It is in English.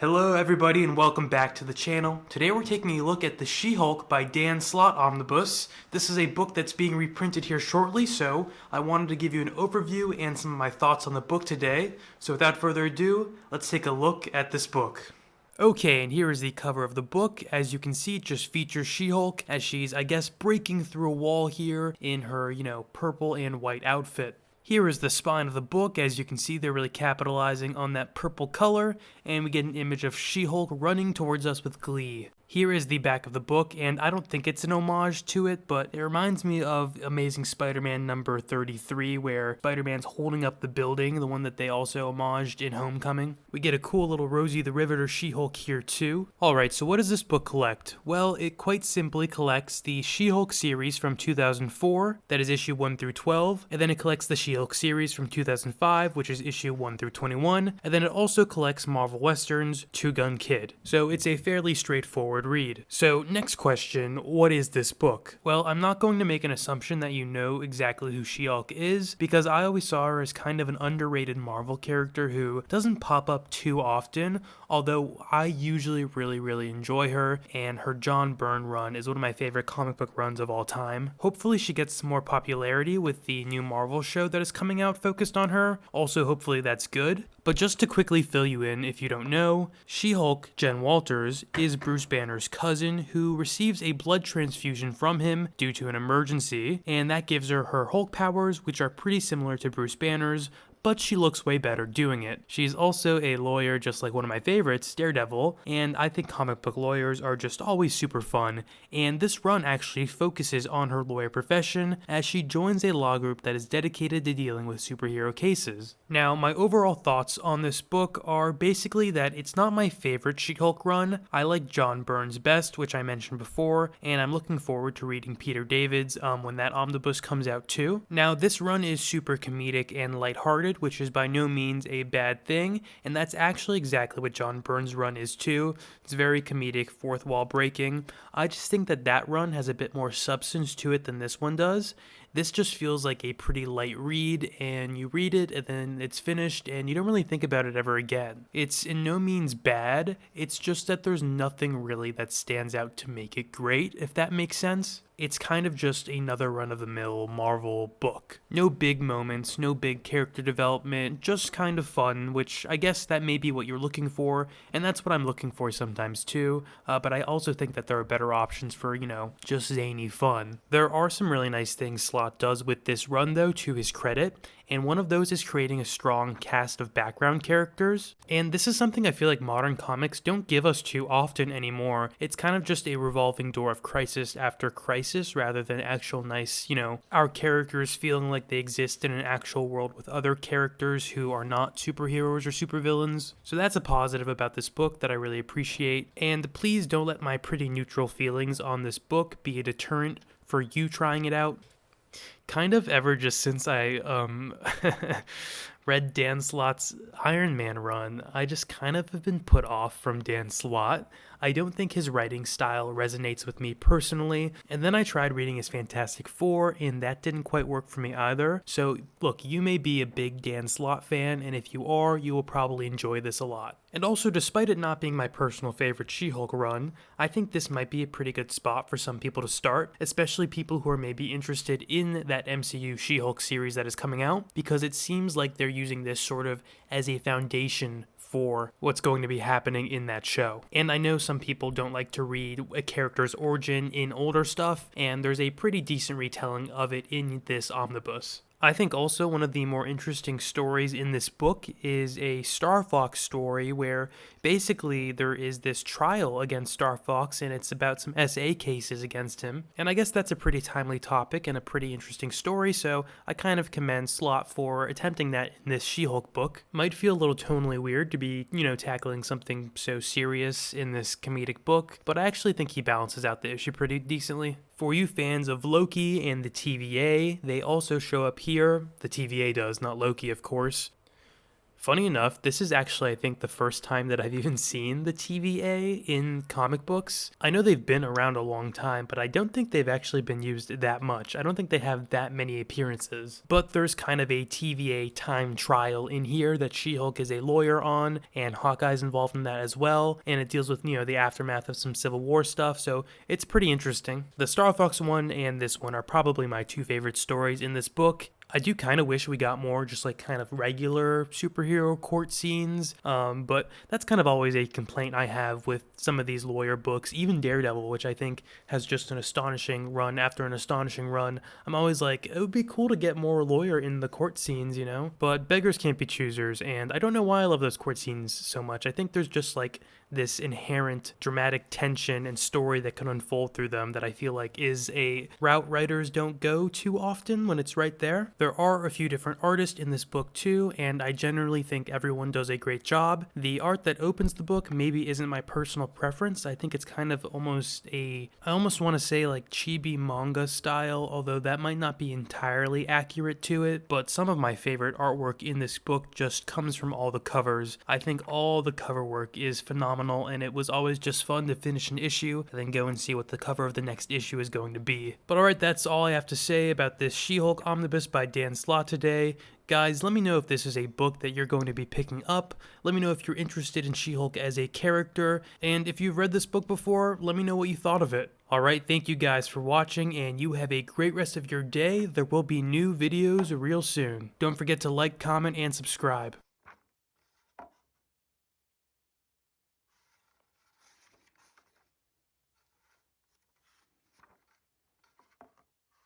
Hello everybody and welcome back to the channel. Today we're taking a look at The She-Hulk by Dan Slott Omnibus. This is a book that's being reprinted here shortly, so I wanted to give you an overview and some of my thoughts on the book today. So without further ado, let's take a look at this book. Okay, and here is the cover of the book. As you can see, it just features She-Hulk as she's, I guess, breaking through a wall here in her, purple and white outfit. Here is the spine of the book. As you can see, they're really capitalizing on that purple color, and we get an image of She-Hulk running towards us with glee. Here is the back of the book, and I don't think it's an homage to it, but it reminds me of Amazing Spider-Man number 33, where Spider-Man's holding up the building, the one that they also homaged in Homecoming. We get a cool little Rosie the Riveter She-Hulk here too. Alright, so what does this book collect? Well, it quite simply collects the She-Hulk series from 2004, that is issue 1 through 12, and then it collects the She-Hulk series from 2005, which is issue 1 through 21, and then it also collects Marvel Westerns, Two Gun Kid. So it's a fairly straightforward read. So next question, what is this book? Well, I'm not going to make an assumption that you know exactly who She-Hulk is, because I always saw her as kind of an underrated Marvel character who doesn't pop up too often, although I usually really enjoy her, and her John Byrne run is one of my favorite comic book runs of all time. Hopefully she gets some more popularity with the new Marvel show that is coming out focused on her. Also, hopefully that's good. But just to quickly fill you in, if you don't know, She-Hulk, Jen Walters, is Bruce Banner's cousin who receives a blood transfusion from him due to an emergency, and that gives her her Hulk powers, which are pretty similar to Bruce Banner's, but she looks way better doing it. She's also a lawyer, just like one of my favorites, Daredevil, and I think comic book lawyers are just always super fun, and this run actually focuses on her lawyer profession as she joins a law group that is dedicated to dealing with superhero cases. Now, my overall thoughts on this book are basically that it's not my favorite She-Hulk run. I like John Byrne's best, which I mentioned before, and I'm looking forward to reading Peter David's when that omnibus comes out too. Now, this run is super comedic and lighthearted, which is by no means a bad thing, and that's actually exactly what John Byrne's run is too. It's very comedic, fourth wall breaking. I just think that that run has a bit more substance to it than this one does. This just feels like a pretty light read, and you read it and then it's finished and you don't really think about it ever again. It's in no means bad, it's just that there's nothing really that stands out to make it great, if that makes sense. It's kind of just another run-of-the-mill Marvel book. No big moments, no big character development, just kind of fun, which I guess that may be what you're looking for, and that's what I'm looking for sometimes too, but I also think that there are better options for, just zany fun. There are some really nice things Slott does with this run though, to his credit, and one of those is creating a strong cast of background characters, and this is something I feel like modern comics don't give us too often anymore. It's kind of just a revolving door of crisis after crisis rather than actual nice, our characters feeling like they exist in an actual world with other characters who are not superheroes or supervillains. So that's a positive about this book that I really appreciate, and please don't let my pretty neutral feelings on this book be a deterrent for you trying it out. Kind of ever just since I read Dan Slott's Iron Man run, I just kind of have been put off from Dan Slott. I don't think his writing style resonates with me personally, and then I tried reading his Fantastic Four, and that didn't quite work for me either. So look, you may be a big Dan Slott fan, and if you are, you will probably enjoy this a lot. And also, despite it not being my personal favorite She-Hulk run, I think this might be a pretty good spot for some people to start, especially people who are maybe interested in that MCU She-Hulk series that is coming out, because it seems like they're using this sort of as a foundation for what's going to be happening in that show. And I know some people don't like to read a character's origin in older stuff, and there's a pretty decent retelling of it in this omnibus. I think also one of the more interesting stories in this book is a Star Fox story where basically there is this trial against Star Fox and it's about some SA cases against him. And I guess that's a pretty timely topic and a pretty interesting story, so I kind of commend Slott for attempting that in this She-Hulk book. Might feel a little tonally weird to be, tackling something so serious in this comedic book, but I actually think he balances out the issue pretty decently. For you fans of Loki and the TVA, they also show up here. The TVA does, not Loki, of course. Funny enough, this is actually, I think, the first time that I've even seen the TVA in comic books. I know they've been around a long time, but I don't think they've actually been used that much. I don't think they have that many appearances. But there's kind of a TVA time trial in here that She-Hulk is a lawyer on, and Hawkeye's involved in that as well, and it deals with, the aftermath of some Civil War stuff, so it's pretty interesting. The Star Fox one and this one are probably my two favorite stories in this book. I do kind of wish we got more just like kind of regular superhero court scenes, but that's kind of always a complaint I have with some of these lawyer books, even Daredevil, which I think has just an astonishing run after an astonishing run. I'm always like, it would be cool to get more lawyer in the court scenes, but beggars can't be choosers, and I don't know why I love those court scenes so much. I think there's just like this inherent dramatic tension and story that can unfold through them that I feel like is a route writers don't go too often when it's right there. There are a few different artists in this book too, and I generally think everyone does a great job. The art that opens the book maybe isn't my personal preference. I think it's kind of I almost want to say like chibi manga style, although that might not be entirely accurate to it, but some of my favorite artwork in this book just comes from all the covers. I think all the cover work is phenomenal, and it was always just fun to finish an issue and then go and see what the cover of the next issue is going to be. But alright, that's all I have to say about this She-Hulk Omnibus by Dan Slott today. Guys, let me know if this is a book that you're going to be picking up. Let me know if you're interested in She-Hulk as a character. And if you've read this book before, let me know what you thought of it. Alright, thank you guys for watching, and you have a great rest of your day. There will be new videos real soon. Don't forget to like, comment, and subscribe.